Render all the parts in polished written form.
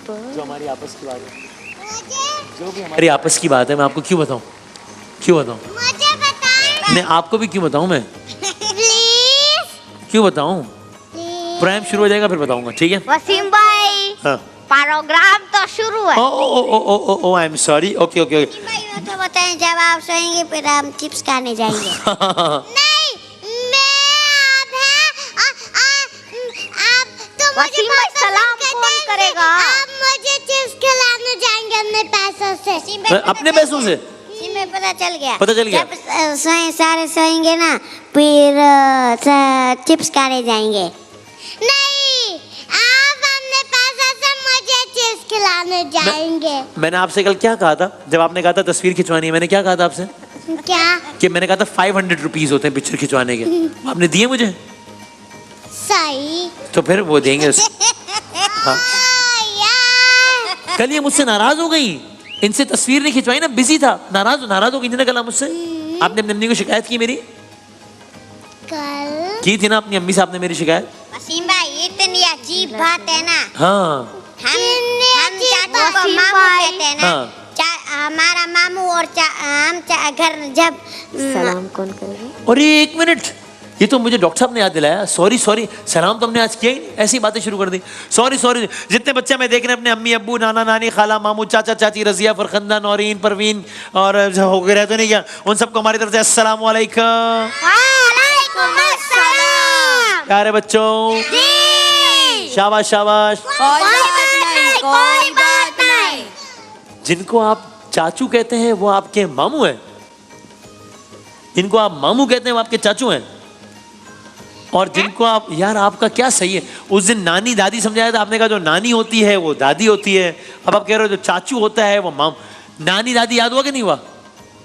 जो हमारी आपस की बात है, जो भी हमारी आपस की बात है, मैं आपको क्यों बताऊं? क्यों बताऊं? मुझे बताएं। नहीं, आपको भी क्यों बताऊं मैं? प्लीज। क्यों बताऊं? प्रोग्राम शुरू हो जाएगा फिर बताऊंगा, ठीक है? वसीम भाई, हाँ। प्रोग्राम तो शुरू है। Oh I am sorry. Okay okay okay. भाई वो तो बताएं, जब आप सोएंगे फिर हम चिप्स खाने जाएंगे। नहीं, मैं आप तो मुझे सलाम कौन करेगा? आप मुझे चिप्स खिलाने जाएंगे अपने पैसों से। अपने पैसों से? में पता चल गया। पता चल गया। जब सारे सोएंगे ना फिर चिप्स खाने जाएंगे। नहीं, आप अपने पैसों से मुझे चिप्स खिलाने जाएंगे। मैंने आपसे कल क्या कहा था जब आपने कहा था तस्वीर खिंचवानी है? मैंने क्या कहा था आपसे? क्या? कि मैंने कहा था 500 रुपीज होते हैं पिक्चर खिंचवाने के। आपने दिए मुझे? सही। तो फिर वो देंगे हाँ। कल ये मुझसे नाराज हो गई, इनसे तस्वीर नहीं खिंचवाई ना, बिजी था, नाराज हो गई थी ना कल मुझसे। आपने अपनी अम्मी को शिकायत की मेरी? कल की थी ना अपनी अम्मी से आपने मेरी शिकायत? वसीम भाई, इतनी अजीब बात है ना। हाँ। हम चाचू को मामू कहते हैं ना। हाँ। हमारा मामू और हम घर जब सलाम कौन करेगा? और ये 1 मिनट, ये तो मुझे डॉक्टर साहब ने याद दिलाया। सॉरी सलाम तो हमने आज किया ही नहीं, ऐसी बातें शुरू कर दी। सॉरी जितने बच्चे मैं देख रहे हैं अपने अम्मी अब्बू नाना नानी खाला मामू चाचा चाची रजिया फरखंदा नौरीन परवीन और हो गए रहते नहीं क्या, उन सबको हमारी तरफ से अस्सलाम वालेकुम। वालेकुम अस्सलाम। प्यारे बच्चों, शाबाश शाबाश। कोई बात नहीं। जिनको आप चाचू कहते हैं वो आपके मामू हैं, जिनको आप मामू कहते हैं वो आपके चाचू हैं, और जिनको आप, यार आपका क्या सही है। उस दिन नानी दादी समझाया था, आपने कहा जो नानी होती है वो दादी होती है। अब आप कह रहे हो जो चाचू होता है वो माम। नानी दादी याद हुआ कि नहीं हुआ?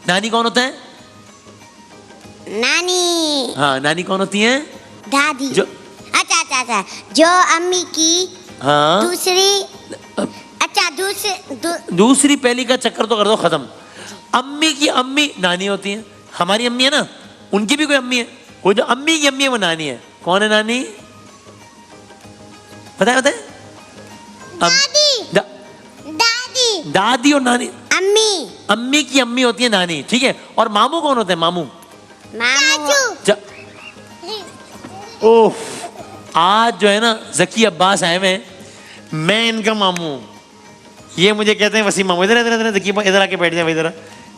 नानी कौन होता है? नानी। हाँ, नानी कौन होती है? दादी। जो अच्छा जो अम्मी की हाँ दूसरी, अच्छा दूसरी पहली का चक्कर तो कर दो खत्म। अम्मी की अम्मी नानी होती है। हमारी अम्मी है ना, उनकी भी कोई अम्मी है, वो जो अम्मी की अम्मी है वो नानी है। कौन है नानी? पता है? दादी। दादी और नानी। अम्मी की अम्मी होती है नानी, ठीक है। और मामू कौन होते हैं? मामू ओह, आज जो है ना जकी अब्बास आए हुए, मैं इनका मामू। ये मुझे कहते हैं वसीम मामू। इधर जकी इधर आके बैठ जाए। इधर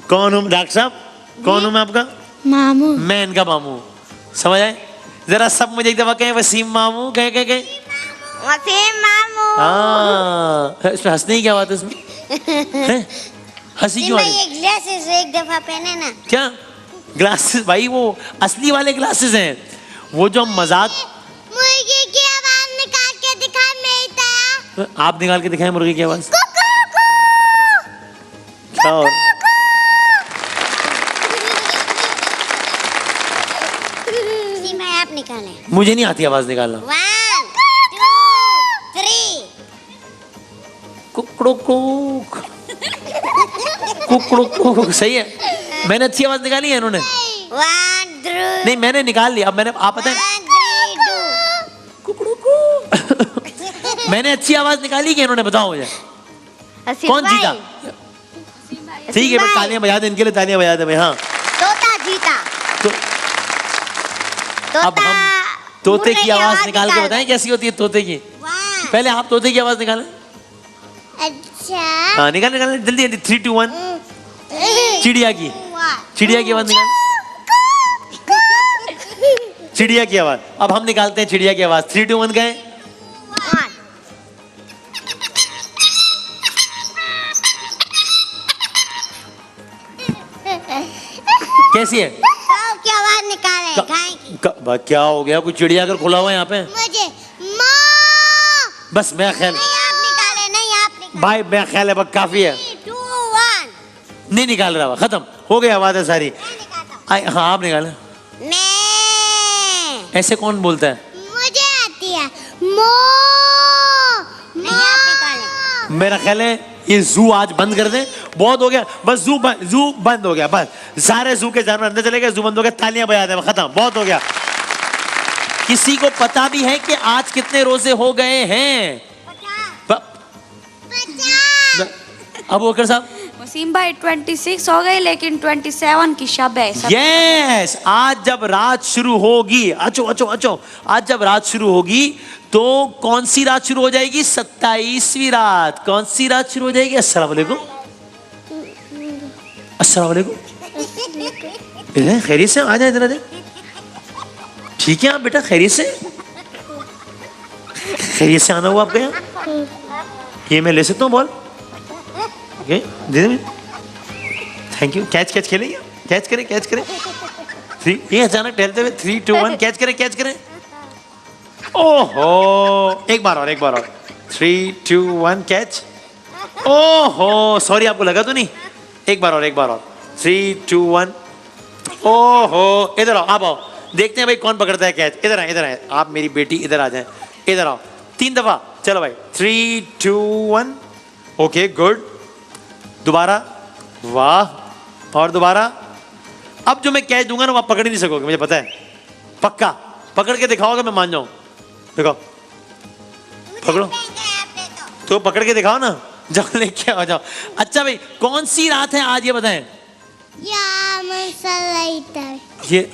कौन हूँ डॉक्टर साहब? कौन हूँ मैं आपका मामू? मैं इनका मामू। समझ आए? जरा सब मुझे एक दफा कहें वसीम मामू। कहे वसीम मामू। हाँ, इसमें हंसने की क्या बात है? इसमें हंसी क्यों आ रही? ये ग्लासेस एक दफा पहने ना। क्या ग्लासेस? भाई वो असली वाले ग्लासेस हैं, वो जो हम मजाक। मुर्गी की आवाज निकाल के दिखा मेरी। आप निकाल के दिखाएं मुर्गी की आवाज। क्या और? आप निकालें। मुझे नहीं आती आवाज निकालना। 1 2 3। कुकड़ुक कुकड़ुक। सही है, मैंने अच्छी आवाज निकाली है इन्होंने। 1 2 नहीं, मैंने निकाल लिया। अब मैंने, आप पता है 1 3 2। कुकड़ुक। मैंने अच्छी आवाज निकाली कि इन्होंने? बताओ मुझे कौन जीता? ठीक है, तालियां बजा दे इनके लिए, तालियां बजा दे भाई। हाँ, तोता जीता। अब हम तोते की आवाज निकाल के बताएं कैसी होती है तोते की। पहले आप तोते की आवाज निकालें। अच्छा हाँ, निकाल जल्दी 3 2 1। चिड़िया की आवाज निकाल। चिड़िया की आवाज। अब हम निकालते हैं चिड़िया की आवाज। 3 2 1 गए। कैसी है? की आवाज निकाले। गाय की। क्या हो गया? कोई चिड़िया अगर खुला हुआ है यहाँ पे? मुझे माँ। बस मैं ख्याल नहीं आप निकाले। भाई मैं ख्याल है बस काफी है। 3 2 1। नहीं निकाल रहा, खत्म हो गया आवाज है सारी। हाँ, आप निकाले। मैं। ऐसे कौन बोलता है? मुझे आती है मो। मेरा ख्याल है ये जू आज बंद कर दें, बहुत हो गया। बस जू बंद हो गया। बस सारे जू के जानवर अंदर चले गए, जू बंद हो गया। तालियां बजा दें, खत्म, बहुत हो गया। किसी को पता भी है कि आज कितने रोजे हो गए हैं? 50 अबू बकर साहब। वसीम भाई 26 हो गई लेकिन 27 की शब है सब। यस, आज जब रात शुरू होगी, अच्छो, आज जब रात शुरू होगी तो कौन सी रात शुरू हो जाएगी? 27वीं रात। कौन सी रात शुरू हो जाएगी? अस्सलाम वालेकुम। अस्सलाम वालेकुम। इधर खैरियत से आ जाए, इधर आ जाए। ठीक है आप बेटा, खैरियत से आना हुआ आपका यहाँ? ये मैं ले सकता हूँ ball? Okay, they they. Thank you. Catch खेलेंगे? कैच करें। 3, ये अचानक टहलते हुए 3, 2, 1 कैच करें। ओहो, एक बार और 3, 2, 1 कैच। ओहो, सॉरी, आपको लगा तो नहीं? एक बार और 3, 2, 1। ओहो, इधर आओ, आप आओ, देखते हैं भाई कौन पकड़ता है कैच। इधर आए आप, मेरी बेटी इधर आ जाए, इधर आओ 3 दफा। चलो भाई, 3, 2, 1। Okay, good. दोबारा, वाह, और दोबारा। अब जो मैं कैच दूंगा ना वो आप पकड़ नहीं सकोगे, मुझे पता है। पक्का पकड़ के दिखाओगे, मैं मान जाऊं। देखो, पकड़ो तो पकड़ के दिखाओ ना, जाओ लेके आ जाओ। अच्छा भाई, कौन सी रात है आज, ये बताएं। ये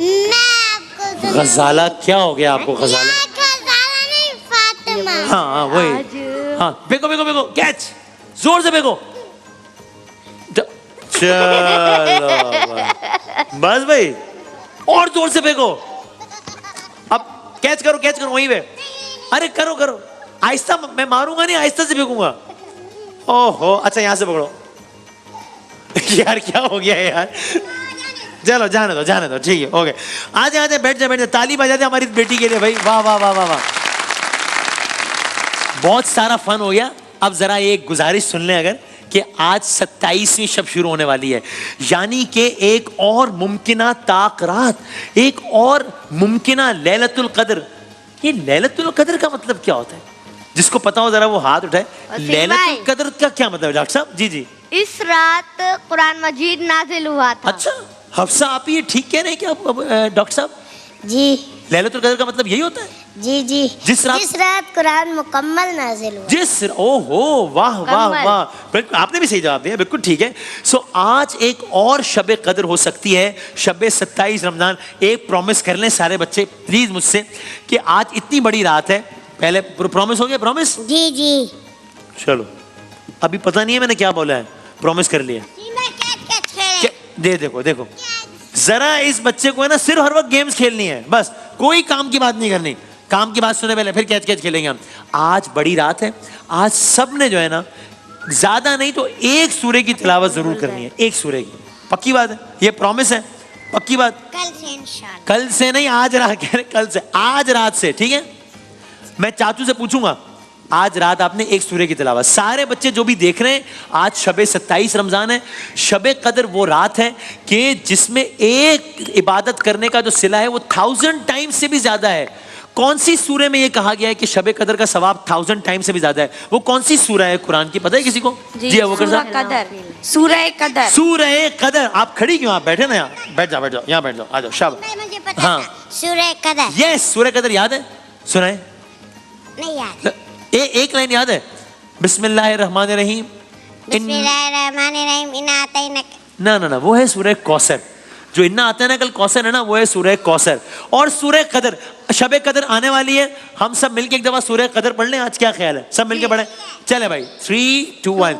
मैं गजाला, क्या हो गया आपको? गजाला नहीं, फातिमा। हाँ वही, हाँ बेको कैच, जोर से बेको। चलो बस भाई, और जोर से फेंको। अब कैच करो वहीं पे। अरे करो, आहिस्ता, मैं मारूंगा नहीं, आहिस्ता से फेंकूंगा। ओहो, अच्छा यहाँ से पकड़ो। यार क्या हो गया यार? चलो जाने दो, ठीक है, ओके। आजा, बैठ जा, ताली बजा दे हमारी बेटी के लिए भाई। वाह। बहुत सारा फन हो गया। अब जरा एक गुजारिश सुन लें, अगर कि आज 27वीं शब शुरू होने वाली है, यानी कि एक और मुमकिना ताक रात, एक और मुमकिना लैलतुल कद्र। ये लैलतुल कद्र का मतलब क्या होता है? जिसको पता हो जरा वो हाथ उठाए। लैलतुल कद्र का क्या मतलब है डॉक्टर साहब? जी। इस रात कुरान मजीद नाजिल हुआ था। अच्छा, हफ्सा आप ये ठीक कह रहे हैं क्या डॉक्टर साहब? जी, लैलतुल कद्र का मतलब यही होता है? जी। जिस रात कुरान मुकम्मल नाजिल हुआ। ओहो, वाह। बिल्कुल, आपने भी सही जवाब दिया, बिल्कुल ठीक है। सो आज एक और शब कद्र हो सकती है, शब 27 रमजान। एक प्रॉमिस कर लें सारे बच्चे प्लीज मुझसे, कि आज इतनी बड़ी रात है। पहले प्रॉमिस हो गया? प्रॉमिस? जी। चलो, अभी पता नहीं है मैंने क्या बोला है, प्रॉमिस कर लिया। देखो जरा इस बच्चे को है ना, सिर्फ हर वक्त गेम्स खेलनी है, बस कोई काम की बात नहीं करनी। काम की बात सुने पहले, फिर कैच खेलेंगे हम। आज बड़ी रात है, आज सब ने जो है ना, ज्यादा नहीं तो एक सूरे की तिलावत जरूर करनी है, एक सूरे की। पक्की बात है, ये प्रॉमिस है, पक्की बात। कल से इंशाल्लाह। कल से नहीं, आज रात, कल से, आज रात से, ठीक है। मैं चाचू से पूछूंगा, आज रात आपने एक सूरे की तिलावत। सारे बच्चे जो भी देख रहे हैं, आज शबे 27 रमजान है। शबे कद्र वो रात है कि जिसमें एक इबादत करने का जो सिला है वो 1000 टाइम्स से भी ज्यादा है। कौन सी सूरे में ये कहा गया है कि शबे कद्र का सवाब 1000 टाइम्स से भी ज्यादा है? वो कौन सी सूरा है कुरान की, पता है किसी को? जी अबू बकर साहब। सूरह कद्र। आप खड़ी क्यों? आप बैठे ना, यहाँ बैठ जाओ, यहाँ बैठ जाओ, आ जाओ, शाबाश। मुझे पता था, सूरह कद्र। यस, सूरह कद्र याद है? सुनाए। नहीं याद। एक लाइन याद है? बिस्मिल्लाहिर्रहमानिर्रहीम। बिस्मिल्लाहिर्रहमानिर्रहीम। इन्ना अतैना। ना, वो है सूरह कौसर। जो इन्ना अतैना कल कौसर है ना, वो है सूरह कौसर। और सूरह कद्र, शबे कद्र आने वाली है। हम सब मिलके एक दफा सूरह कद्र पढ़ लें, आज क्या ख्याल है? सब मिलके पढ़ें, चले भाई। 3, 2, 1।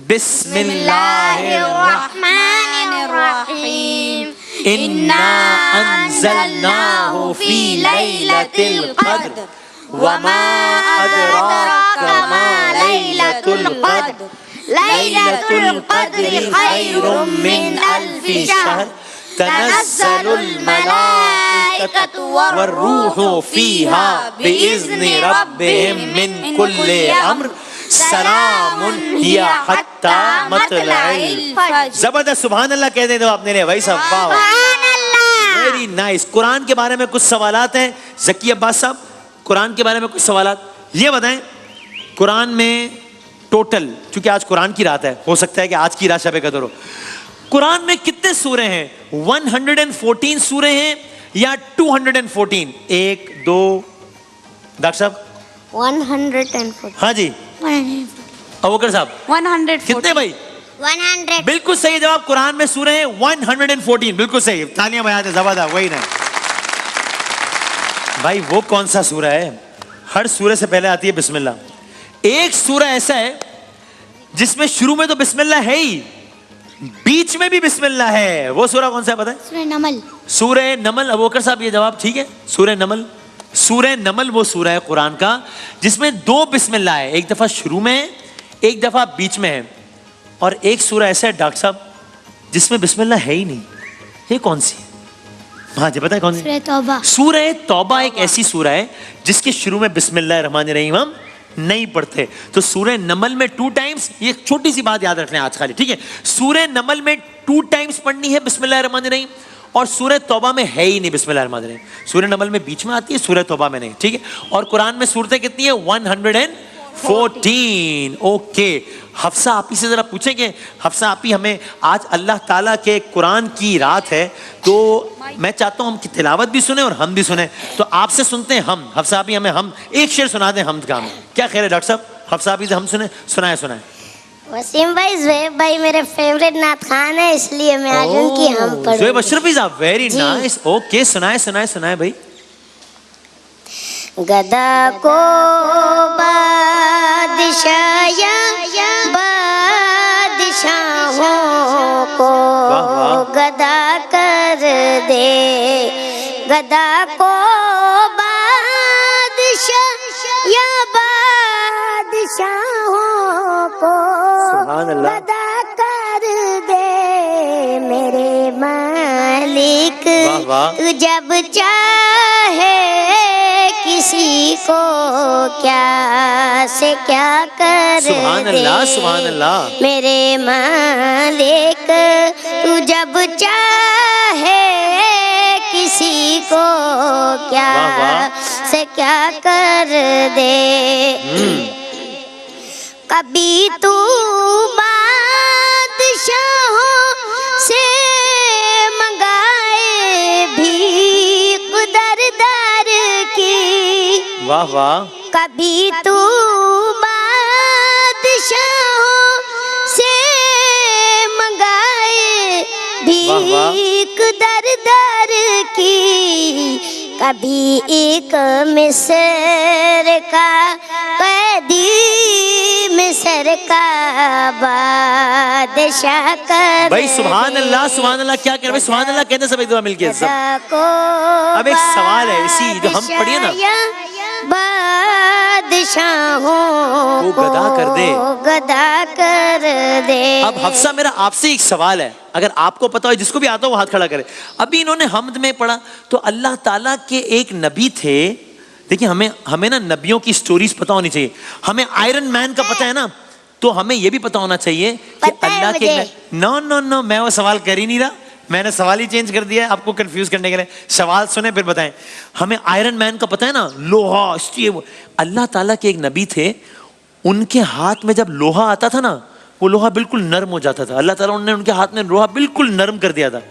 बिस्मिल्लाहिर्रहमानिर्रहीम। इन्ना अंज़लनाहु फी लैलतिल क़द्र वमा अदराका मा लैलतुल क़द्र लैलतुल क़द्रि खैरुम मिन अल्फि शहर तनज़्ज़लुल मलाइकतु वर्रूहु फीहा बिइज़्नि रब्बिहिम मिन कुल्लि अम्र सलामुन हिया हत्ता मतलइल फज्र। जबरदस्त, सुभान अल्लाह कह दे दो आपने लिए भाई साहब, वाह, वेरी नाइस। कुरान के बारे में कुछ सवालात हैं ज़की अब्बास साहब, कुरान के बारे में कुछ सवालात ये बताएं। कुरान में टोटल, चूंकि आज कुरान की रात है, हो सकता है कि आज की रात शब कद्र हो, कुरान में कितने सूरे हैं? 114 सूरे हैं या 214? 1, 2, डॉक्टर साहब 114। हाँ जी, अबू बकर साहब 140. कितने भाई? 100. बिल्कुल सही जवाब। कुरान में सूरह है 114। बिल्कुल सही, तालियां बजाते, जबरदस्त। वही ना भाई, वो कौन सा सूरह है? हर सूरह से पहले आती है बिस्मिल्लाह। एक सूरह ऐसा है जिसमें शुरू में तो बिस्मिल्लाह है ही, बीच में भी बिस्मिल्लाह है। वो सूरह कौन सा है पता है? सूरह नमल. सूरह नमल। अबू बकर साहब ये जवाब ठीक है, सूरह नमल। सूरह नमल वो सूरह है कुरान का जिसमें 2 बिस्मिल्लाह है, एक दफा शुरू में है, एक दफा बीच में है। और एक सूरह ऐसा है डॉक्टर साहब जिसमें बिस्मिल्लाह है ही नहीं। ये कौन सी है? हाँ जी बताए कौन सी? सूरह तौबा. सूरह तौबा एक ऐसी सूरह है जिसके शुरू में बिस्मिल्लाह रहमान रहीम हम नहीं पढ़ते। तो सूरह नमल में 2 टाइम्स, ये छोटी सी बात याद रखना है आज खाली, ठीक है? सूरह नमल में 2 टाइम्स पढ़नी है बिस्मिल्लाह रहमान रहीम, और सूरह तौबा में है ही नहीं बिस्मिल्लाह रहमान रहीम। सूरह नमल में बीच में आती है, सूरह तौबा में नहीं, ठीक है? और कुरान में सूरतें कितनी है? 114। ओके, हफ्सा आपी से जरा पूछेंगे। हफ्सा आपी, हमें आज अल्लाह ताला के कुरान की रात है, तो मैं चाहता हूं हम की तिलावत भी सुने और हम भी सुने। तो आपसे सुनते हैं हम। हफ्सा आपी हमें हम एक शेर सुना दें हमद का। क्या ख्याल है डॉक्टर साहब? हफ्सा आपी से हम सुने, सुनाए। वसीम भाई, ज़ुहैब भाई मेरे फेवरेट नात खान है, इसलिए मैं आज उनकी हम पढ़ूंगी. ज़ुहैब अशरफी साहब, वेरी नाइस। ओके, सुनाए भाई। गदा को बादशाहों को गदा कर दे, गदा को बादशाहों को गदा कर दे मेरे मालिक। तू जब चाहे किसी को क्या से क्या कर सुभान अल्लाह, सुभान अल्लाह। मेरे मालिक तू जब चाहे किसी को क्या से क्या कर दे। कभी तू बादशाहों से मंगाए भीख दर दर की, वाह वाह। कभी तू बादशाहों से मंगाए भीख दर दर की, कभी एक मिस्र का कैदी मिस्र का बादशाह कर। भाई सुभान अल्लाह, सुभान अल्लाह। क्या कर भाई? सुभान अल्लाह कहने सब एक दुआ मिल गया सब। अब एक सवाल है इसी जो हम पढ़िए ना, बादशाहों को गदा कर दे, गदा कर दे। अब हफ्सा मेरा आपसे एक सवाल है, अगर आपको पता हो, जिसको भी आता हो वो हाथ खड़ा करे। अभी इन्होंने हमद में पढ़ा तो अल्लाह ताला के एक नबी थे। देखिए हमें ना नबियों की स्टोरीज पता होनी चाहिए। हमें आयरन मैन का पता है ना, तो हमें यह भी पता होना चाहिए कि अल्लाह के नो मैं वो सवाल कर ही नहीं रहा, मैंने सवाल ही चेंज कर दिया है आपको कंफ्यूज करने के लिए। सवाल सुने फिर बताएं। हमें आयरन मैन का पता है ना, लोहा स्टील। अल्लाह ताला के एक नबी थे, उनके हाथ में जब लोहा आता था ना, वो लोहा बिल्कुल नरम हो जाता था। अल्लाह ताला ने उनके हाथ में लोहा बिल्कुल नरम कर दिया था।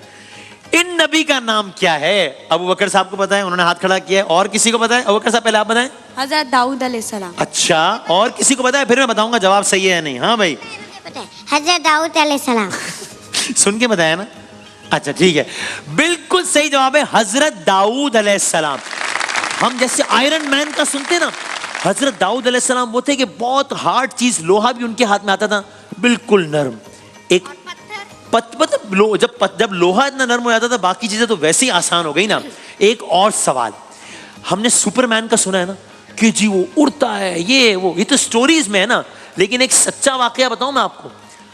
इन नबी का नाम क्या है? अबू बकर साहब को पता है, उन्होंने हाथ खड़ा किया है। और किसी को पता है? अबू बकर साहब पहले आप बताएं। हज़रत दाऊद अलैहिस्सलाम। अच्छा, और किसी को पता है? फिर मैं बताऊंगा जवाब सही है या नहीं। हाँ भाई, हज़रत दाऊद अलैहिस्सलाम। सुन के बताया ना? अच्छा ठीक है, बिल्कुल सही जवाब है हजरत दाऊद अलैहिस्सलाम। हम जैसे आयरन मैन का सुनते ना, हजरत दाऊद अलैहिस्सलाम वो थे कि बहुत हार्ड चीज, लोहा भी उनके हाथ में आता था बिल्कुल नरम। एक जब लोहा इतना नरम हो जाता था, बाकी चीजें तो वैसे ही आसान हो गई ना। एक और सवाल, हमने सुपरमैन का सुना है ना कि जी वो उड़ता है, ये तो स्टोरीज में है ना, लेकिन एक सच्चा वाकया बताऊं मैं आपको।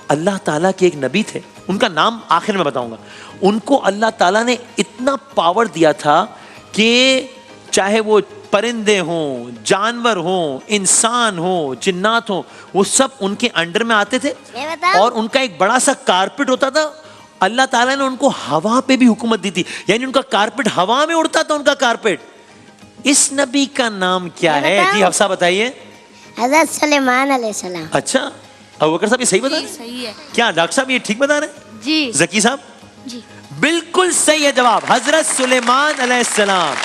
अल्लाह ताला के एक नबी थे, उनका नाम आखिर में बताऊंगा। उनको अल्लाह ताला ने इतना पावर दिया था कि चाहे वो परिंदे हों, जानवर हों, इंसान हो, जिन्नात हो, वो सब उनके अंडर में आते थे। और उनका एक बड़ा सा कारपेट होता था। अल्लाह ताला ने उनको हवा पे भी हुकूमत दी थी, यानी उनका कारपेट हवा में उड़ता था, उनका कारपेट। इस नबी का नाम क्या है? जी हफ्सा बताइए। हज़रत सुलेमान अलैहिस्सलाम। अच्छा, अबू बकर साहब ये सही बता रहे हैं? सही है। क्या डॉक्टर साहब ये ठीक बता रहे हैं? जी। जकी साहब जी बिल्कुल सही है जवाब, हजरत सुलेमान अलैहिस्सलाम।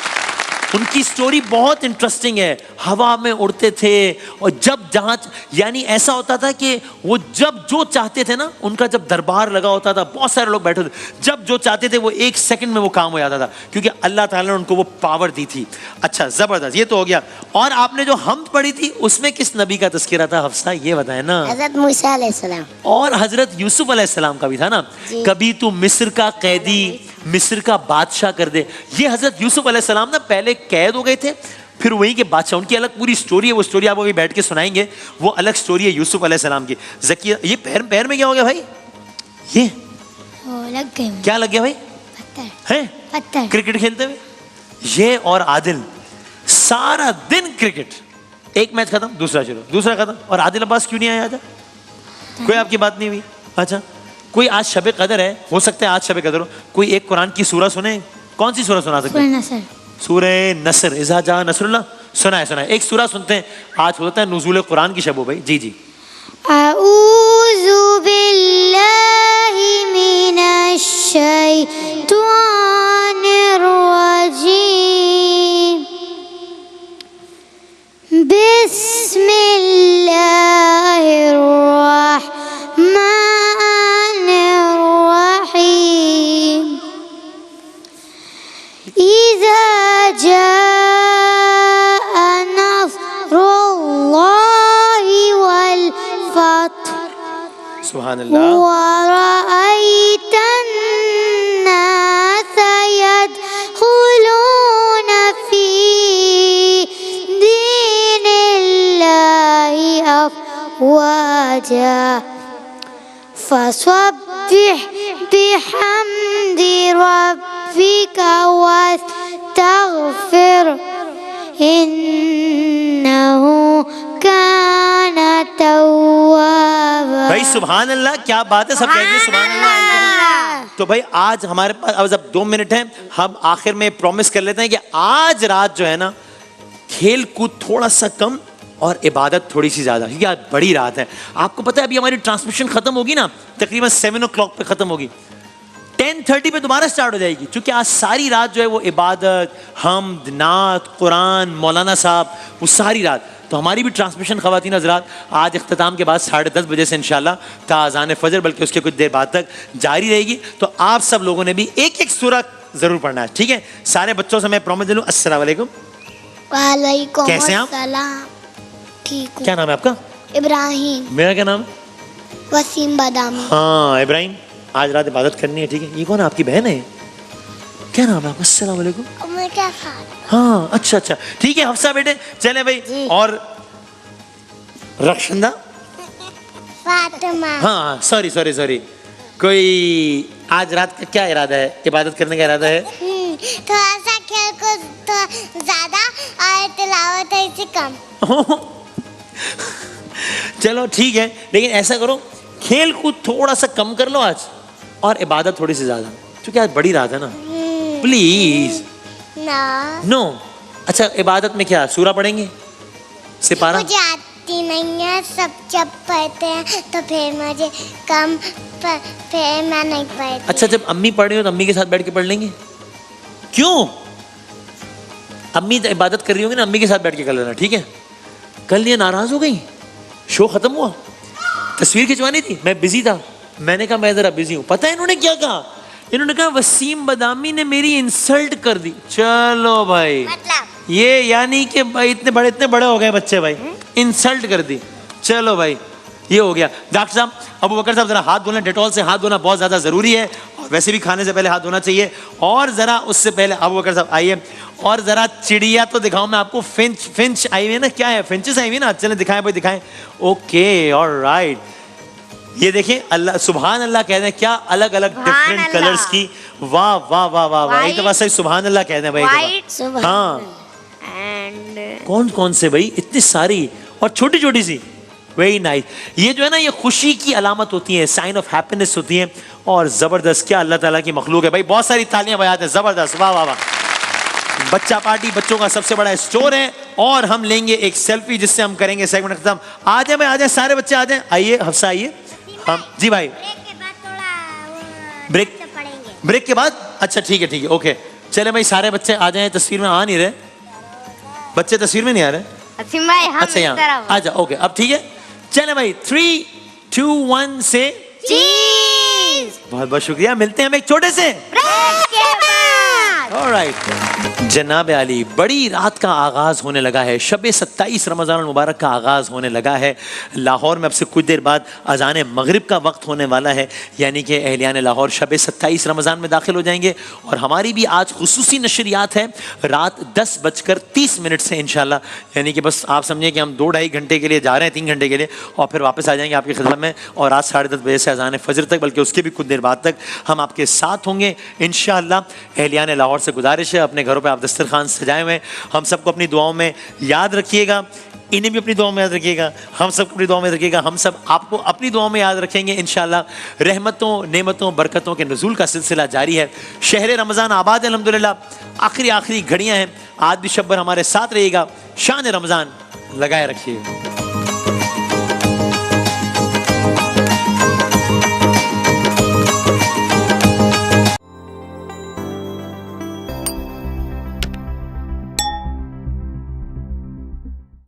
उनकी स्टोरी बहुत इंटरेस्टिंग है। हवा में उड़ते थे और जब जहाँ यानी ऐसा होता था कि वो जब जो चाहते थे ना, उनका जब दरबार लगा होता था, बहुत सारे लोग बैठे थे, जब जो चाहते थे वो एक सेकंड में वो काम हो जाता था, क्योंकि अल्लाह ताला ने उनको वो पावर दी थी। अच्छा ज़बरदस्त, ये तो हो गया। और आपने जो हम्द पढ़ी थी उसमें किस नबी का तज़किरा था हफ्सा, ये बताए ना? हज़रत मूसा अलैहिस्सलाम और हजरत यूसुफ अलैहिस्सलाम का भी था ना, कभी तू मिस्र का कैदी मिस्र का बादशाह कर दे। ये हजरत यूसुफ अलैहिस्सलाम ना पहले कैद हो गए थे, फिर वहीं के बादशाह, उनकी अलग पूरी स्टोरी है, वो स्टोरी आपको अभी बैठ के सुनाएंगे, वो अलग स्टोरी है यूसुफ अलैहिस्सलाम की। ज़किया, ये पैर में क्या हो गया भाई? ये लग गए, क्या लग गया भाई? पत्थर। क्रिकेट खेलते हुए ये और आदिल सारा दिन क्रिकेट, एक मैच खत्म दूसरा शुरू, दूसरा खत्म, और आदिल अब्बास क्यों नहीं आया था? कोई आपकी बात नहीं हुई? अच्छा, कोई आज शब कदर है, हो सकता है आज शब कदर हो, कोई एक कुरान की सूरह सुने। कौन सी सूरह सुना सकते हैं? सूरह नसर, इज़ा जा नसरुल्लाह, सुना है। एक सूरह सुनते हैं, आज होता है नुज़ूल कुरान की शब हो भाई। जी जी। अऊज़ु बिल्लाहि मिनश शैतानिर रजीम, बिस्मिल्लाहिर रहमानिर रहीम, इज़ा जाअ नस्रुल्लाहि वल फतह सुभान अल्लाह। वरअयतन नास यदखुलून फी दीनिल्लाहि अफ़वाजा, फसब्बिह बिहम्दि रब्बिका वस्तगफिर, इन्नहु कान तव्वाबा। भाई सुभान अल्लाह, क्या बात है, सब कहेंगे सुभान अल्लाह। तो भाई आज हमारे पास अब 2 मिनट हैं, हम आखिर में प्रॉमिस कर लेते हैं कि आज रात जो है ना, खेल कूद थोड़ा सा कम और इबादत थोड़ी सी ज़्यादा, क्योंकि आज बड़ी रात है। आपको पता है अभी हमारी ट्रांसमिशन ख़त्म होगी ना, तकरीबन 7 o'clock पे ख़त्म होगी, 10:30 पे दोबारा स्टार्ट हो जाएगी, क्योंकि आज सारी रात जो है वो इबादत, हम्द, नात, कुरान, मौलाना साहब, वो सारी रात। तो हमारी भी ट्रांसमिशन ख़वातीन हज़रात आज इख्तिताम के बाद 10:30 बजे से इंशाल्लाह ता अज़ान फ़जर, बल्कि उसके कुछ देर बाद तक जारी रहेगी। तो आप सब लोगों ने भी एक एक सूरह ज़रूर पढ़ना है, ठीक है? सारे बच्चों से मैं प्रॉमिस दे लूँ। अस्सलाम वालेकुम। वालेकुम कैसे हैं आप? अस्सलाम। ठीक हूँ। क्या नाम है आपका? इब्राहिम। मेरा क्या नाम? वसीम बादामी। हाँ इब्राहिम, आज रात इबादत करनी है, ठीक है? ये कौन है, आपकी बहन है? क्या नाम है आपका? अस्सलाम वालेकुम। हाँ अच्छा, ठीक है हफ्सा बेटे, चले भाई। और रक्षंदा? फातिमा। हाँ सॉरी, कोई आज रात का क्या इरादा है? इबादत करने का इरादा है? थोड़ा सा खेल कूद तो ज्यादा और तिलावत है इससे कम। चलो ठीक है, लेकिन ऐसा करो, खेल कूद थोड़ा सा कम कर लो आज, और इबादत थोड़ी सी ज्यादा, क्योंकि आज बड़ी रात है ना। प्लीज। नो। अच्छा, इबादत में क्या सूरा पढ़ेंगे? सिपारा? मुझे आती नहीं है, सब जब पढ़ते हैं तो फिर मुझे कम, फिर मैं नहीं पढ़ती। अच्छा, जब अम्मी पढ़ रही हो तो अम्मी के साथ बैठ के पढ़ लेंगे? क्यों? अम्मी इबादत कर रही होंगी ना, अम्मी के साथ बैठ के कर लेना, ठीक है? कल ये नाराज हो गई, शो खत्म हुआ, तस्वीर खिंचवानी थी, मैं बिजी था, मैंने कहा मैं जरा बिजी हूँ। पता है इन्होंने क्या कहा? इन्होंने कहा वसीम बदामी ने मेरी इंसल्ट कर दी। चलो भाई, मतलब ये यानी कि भाई इतने बड़े हो गए बच्चे भाई, इंसल्ट कर दी। चलो भाई, ये हो गया। डॉक्टर साहब, अबू बकर साहब, जरा हाथ धोना, डेटॉल से हाथ धोना बहुत ज़्यादा ज़रूरी है, और वैसे भी खाने से पहले हाथ धोना चाहिए। और ज़रा उससे पहले अबू बकर साहब आइए, और ज़रा चिड़िया तो दिखाओ मैं आपको। फिंच आई हुई है ना, क्या है, फिंचेस आई हुई ना, चलें दिखाएं भाई, दिखाएं। ओके ऑलराइट, ये देखिए, अल्लाह सुभान अल्लाह कह दें, क्या अलग अलग डिफरेंट कलर्स की, वाह वाह वाह वाह वाह, एक तो बस सही सुभान अल्लाह कह दें भाई। हाँ, एंड कौन कौन से भाई, इतनी सारी और छोटी छोटी सी, वेरी नाइस। ये जो है ना, ये खुशी की अलामत होती है, साइन ऑफ हैप्पीनेस होती है, और ज़बरदस्त, क्या अल्लाह ताला की मखलूक है भाई। बहुत सारी तालियां बजाते हैं, ज़बरदस्त, वाह वाह वाह। बच्चा पार्टी बच्चों का सबसे बड़ा स्टोर है, और हम लेंगे एक सेल्फी जिससे हम करेंगे सेगमेंट खत्म। आ जाए भाई, आ जाए सारे बच्चे, आ जाए, आइए हफ्सा आइए। हम जी भाई, ब्रेक के बाद, अच्छा ठीक है ओके, चले भाई सारे बच्चे आ जाएं, तस्वीर में आ नहीं रहे, बच्चे तस्वीर में नहीं आ रहे? असीम भाई हम अच्छा इस यहाँ तरफ आजा, ओके अब ठीक है। चले भाई 3, 2, 1 से चीज बहुत बहुत शुक्रिया। मिलते हैं हम एक छोटे से ब्रेक के बाद। ऑलराइट। जनाब आली, बड़ी रात का आगाज होने लगा है। शब 27 रमज़ान मुबारक का आगाज होने लगा है। लाहौर में अब से कुछ देर बाद अजान मगरिब का वक्त होने वाला है, यानी कि अहलियान लाहौर शब 27 रमज़ान में दाखिल हो जाएंगे। और हमारी भी आज खुसूसी नशरियात है रात 10:30 से इंशाल्लाह, यानी कि बस आप समझिए कि हम 2-2.5 घंटे के लिए जा रहे हैं, 3 घंटे के लिए, और फिर वापस आ जाएंगे आपकी खिदमत में। और रात 10:30 बजे से अजान फजर तक, बल्कि उसके भी कुछ देर बाद तक हम आपके साथ होंगे इंशाल्लाह। अहलियान लाहौर से गुजारिश है, अपने घरों पे आप दस्तरखान सजाए हुए, हम सबको अपनी दुआओं में याद रखिएगा, इन्हें भी अपनी दुआओं में याद रखिएगा, हम सबको अपनी दुआओं में रखिएगा, हम सब आपको अपनी दुआओं में याद रखेंगे इंशाल्लाह। रहमतों, नेमतों, बरकतों के नुज़ूल का सिलसिला जारी है। शहर रमज़ान आबाद है अल्हम्दुलिल्लाह। आखिरी घड़ियां हैं, आज भी शब्बर हमारे साथ रहिएगा। शान रमज़ान लगाए रखिए।